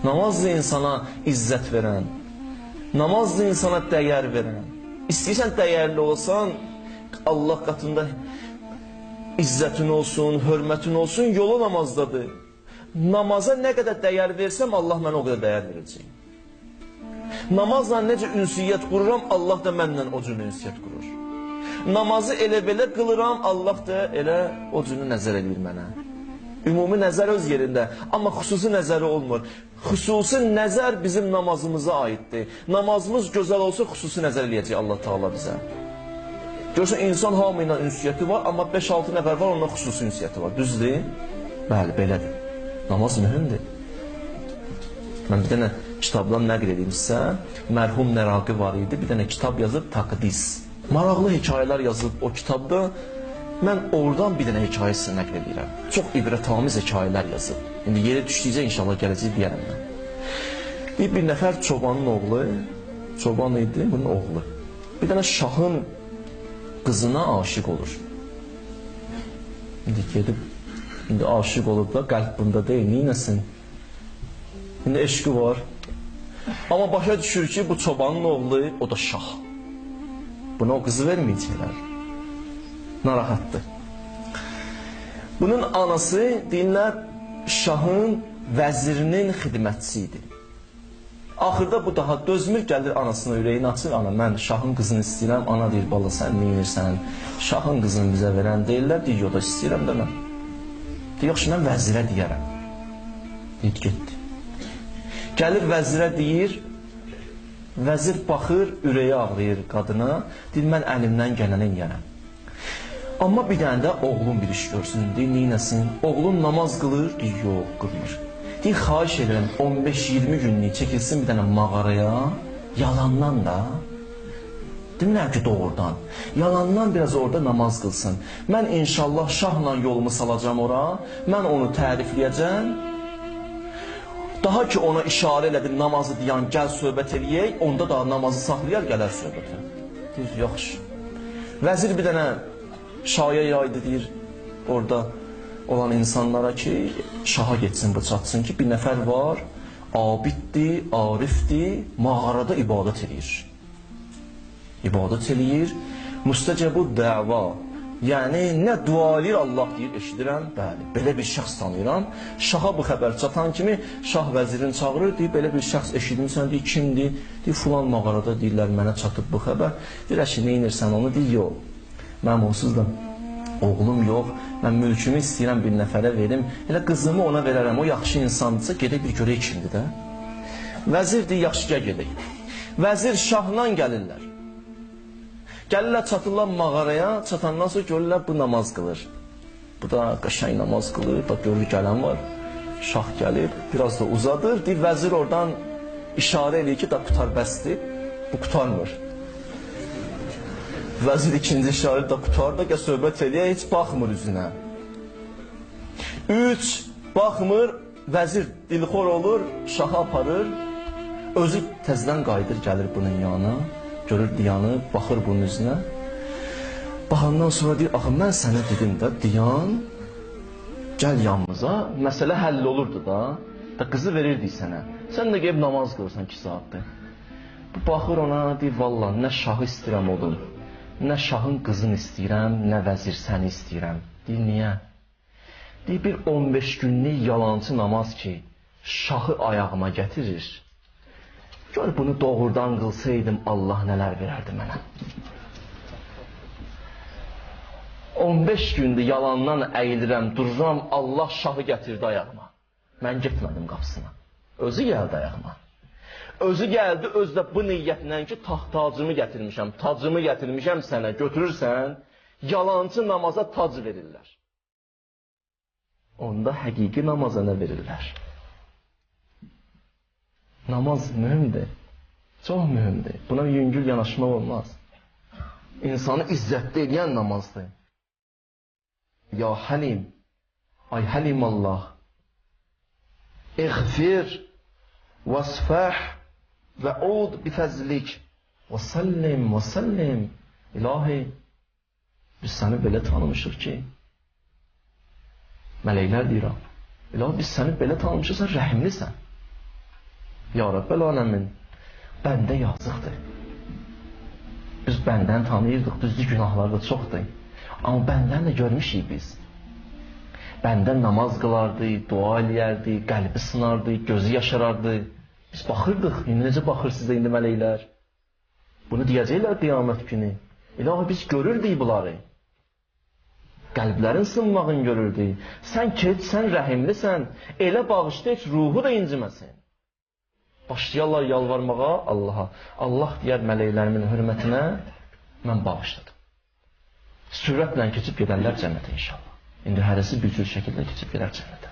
Namazdır insana izzət verən, namazdır insana dəyər verən. İstəyirsən dəyərli olsan, Allah qatında izzətin olsun, hörmətin olsun, yolu namazdadır. Namaza nə qədər dəyər versəm, Allah mənə o qədər dəyər verəcək. Namazla necə ünsiyyət qururam, Allah da məndən o cür ünsiyyət qurur. Namazı elə belə qılıram, Allah da elə o cür nəzər edir mənə. Ümumi nəzər öz yerində, amma xüsusi nəzəri olmur. Xüsusi nəzər bizim namazımıza aiddir. Namazımız gözəl olsa xüsusi nəzər eləyəcək Allah Taala bizə. Görürsən, insan hamı ilə ünsiyyəti var, amma 5-6 nəfər var, onunla xüsusi ünsiyyəti var. Düzdür? Bəli, belədir. Namaz mühümdür. Mən bir dənə kitabdan nəql edeyim sizə. Mərhum Nəraqi var idi, bir dənə kitab yazıb, Taqdis. Maraqlı hekayələr yazıb o kitabda. Mən oradan bir dənə hekayə sizə nəql edirəm. Çox ibrətamiz hekayələr yazıb. İndi yeri düşdükcə inşallah gələcək deyərəm mən. Bir nəfər çobanın oğlu, çoban idi, bunun oğlu. Bir dənə şahın qızına aşiq olur. İndi gedib, indi aşiq olub da, qəlb bunda deyil, neynəsin? İndi eşqi var. Amma başa düşür ki, bu çobanın oğlu, o da şah. Buna o qızı verməyəcəklər. Narahatdır. Bunun anası, deyirlər, şahın vəzirinin xidmətçisi idi. Axırda bu daha dözmür, gəlir anasına ürəyini açır, ana mən şahın qızını istəyirəm, ana deyir, bala sən neyirsən, şahın qızını bizə verən deyirlər, deyir, yox da istəyirəm də mən. Deyir, yaxşı, mən vəzirə deyərəm. Deyir, getdi. Gəlir vəzirə deyir, vəzir baxır, ürəyi ağrıyır qadına, deyir, mən əlimdən gələni eləyərəm. Amma bir dənə də oğlum bir iş görsün, deyir, neynəsin? Oğlum namaz qılır, deyir, yox, qılmır. Deyir, xahiş edirəm, 15-20 günlük çəkilsin bir dənə mağaraya, yalandan da, demirəm ki, doğrudan, yalandan biraz orada namaz qılsın. Mən inşallah şahla yolumu salacam ora, mən onu tərifləyəcəm. Daha ki, ona işarə elədim, namazı deyən, gəl söhbət eləyək, onda da namazı saxlayar, gələr söhbətə. Deyir, yaxşı. Vəzir bir dənə şaya yaydı, deyir, orada olan insanlara ki, şaha geçsin, bu çatsın ki, bir nəfər var, abiddir, arifdir, mağarada ibadət edir. İbadət edir, müstəcəbu dəva, yəni nə dua edir, Allah deyir, eşidirəm, bəli, belə bir şəxs tanıyıram. Şaha bu xəbər çatan kimi, şah vəzirin çağırır, deyir, belə bir şəxs eşidilsən, deyir, kimdir? Deyir, filan mağarada deyirlər, mənə çatıb bu xəbər. Deyir, əşi, neynirsən onu? Deyir, yox, mən onsuz da oğlum yox, mən mülkümü istəyirəm bir nəfərə verim, elə qızımı ona verərəm, o yaxşı insandırsa, gedək bir görək kimdir də. Vəzir deyir, yaxşı gəl gedək. Vəzir şahla gəlirlər. Gəlirlər, çatırlar mağaraya, çatandan sonra görürlər, bu namaz qılır. Bu da qəşəng namaz qılır, bak görür gələn var. Şah gəlir, biraz da uzadır, deyir, vəzir oradan işarə eləyir ki, da qutar bəsdir, bu qutarmır. Vəzir ikinci işarə da qutar da, gəl söhbət eləyək, heç baxmır üzünə. 3, baxmır, vəzir dilxor olur, şaha aparır, özü təzdən qayıdır, gəlir bunun yanına, görür diyanı, baxır bunun üzünə. Baxandan sonra deyir, axı mən sənə dedim də, diyan, gəl yanımıza, məsələ həll olurdu da, qızı verirdik sənə. Sən də qeyb namaz qılırsan 2 saatdır. Bu baxır ona, deyir, valla, nə şahı istəyirəm oğlum, nə şahın qızını istəyirəm, nə vəzir səni istəyirəm. Deyir, niyə? Deyir, bir 15 günlük yalancı namaz ki, şahı ayağıma gətirir. Gör, bunu doğrudan qılsaydım, Allah nələr verərdi mənə. 15 gündür yalandan əyilirəm, dururam, Allah şahı gətirdi ayağıma. Mən getmədim qapısına. Özü gəldi ayağıma. Özü gəldi, özü də bu niyyətlə ki, tacımı gətirmişəm, tacımı gətirmişəm sənə, götürürsən, yalancı namaza tac verirlər. Onda həqiqi namaza nə verirlər? Namaz mühümdür, çox mühümdür. Buna yüngül yanaşmaq olmaz. İnsanı izzətli edən namazdır. Ya Həlim, ay Həlim Allah, İğfir, vəsfəh, və ud bifəzlik, və səllim, ilahi, biz səni belə tanımışıq ki, mələklər deyirəm, ilahi, biz səni belə tanımışıq, sən rəhimlisən. Ya Rabbel aləmin, bəndə yazıqdır. Biz bəndəni tanıyırdıq, düzdür, günahları da çoxdur. Amma bəndəni də görmüşük biz. Bəndən namaz qılardı, dua eləyərdi, qəlbi sınardı, gözü yaşarardı. Biz baxırdıq, necə baxırsınız da indi mələklər? Bunu deyəcəklər qiyamət günü. İlahi biz görürdük bunları. Qəlblərin sınmağını görürdük. Sən keç, sən rəhimlisən, elə bağışla heç ruhu da inciməsin. Başlayarlar yalvarmağa Allaha. Allah deyər mələklərimin hörmətinə mən bağışladım. Sürətlə keçib gedərlər cənnətə inşallah. İndi hərəsi bir cür şəkildə keçib gedər cənnətə.